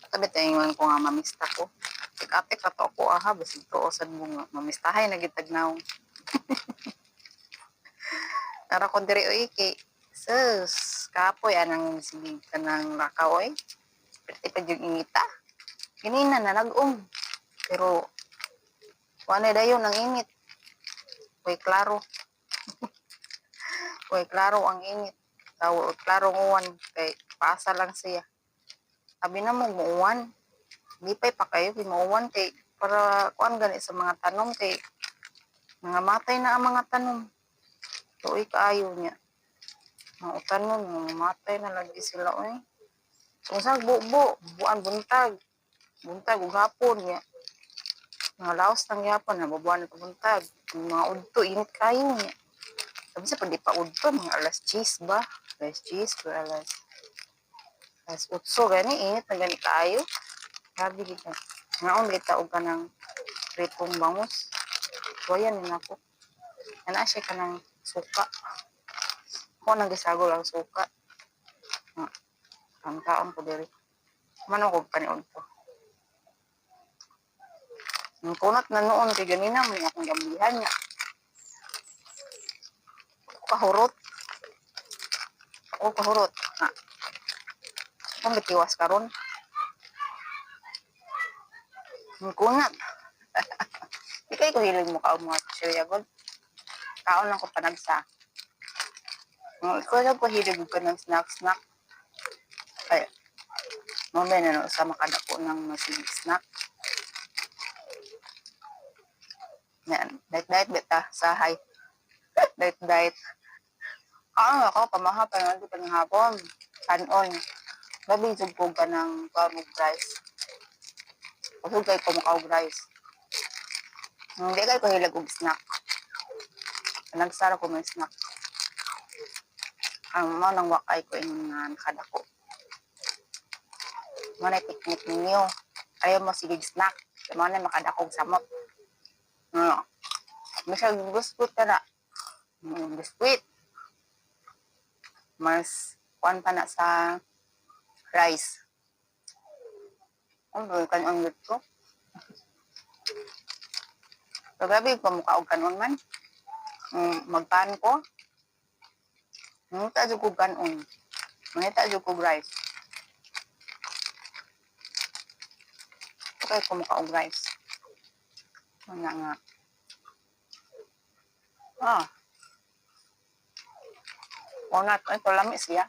Tabi tayo ko nga mamista ko. Kapit ka to ako aha, basig to osad mo nga mamistahay na gitagnaw. Tara ko diri oy kay sus kapoy anang sige kanang lakaw oy. Perti pa jud ingita. Ganina na nag-um. Pero wala dayon ang init. Way klaro. Way klaro ang init. Tawo klaro uwan kay paasa lang siya. Abi na mo muuwan. Lipay pa kayo mauwan kay para kuan gani sa mga tanom kay mga matay na ang mga tanom. Tuoy kaayo niya. Mga tanom mga matay na lagi sila oy. Unsag buo buan buntag. Buntag ug hapon niya. Mga laos nang yapon na babuan ko buntag. Mga udto init kayo niya. Sabi sa pag di pa udto mga alas 10 ba? Alas 10 or alas 8 gani init na gani kayo. Sabi kita. Ngaon kita og kanang pritong bangus. Kuya ni nako. Ana siya kanang suka. Ko nang gisagol ang suka. Ang taon ko diri. Mano ko kanion ko. Ang kunat na noon kay ganina may akong gambihan niya. Kahurot. Ako kahurot. Ha. Kung bitiwas karon. Ang kunat. Ikay ko hilig mo kaong mga kasilya god. Kaon lang ko panagsa. Ikaw lang ko hilig ko ng snack. Ay, mamaya na sa makadako ng masig snack. Yan, diet beta, sahay. Diet. Ako, pamahapon, hindi pa ng hapon. Kanon. Gabi, sugpog ka ng carb rice. Pasugay ko makaog rice. Hindi kayo ko hilag og snack. Nagsara ko may snack. Ang mga nang wakay ko yung nakadako. Mga picnic ninyo. Ayaw mo sige snack. Mga na makadakog samot. Masag biskuit ka na. Biskuit. Mas kuan pa na sa rice. Ang kanon dito. Pagabi ko mukha og kanon man. Magpan ko. Mangita jud ko kanon. Mangita jud ko rice. Okay ko mukha og rice. Ano nga. Unat, ito lamis ya.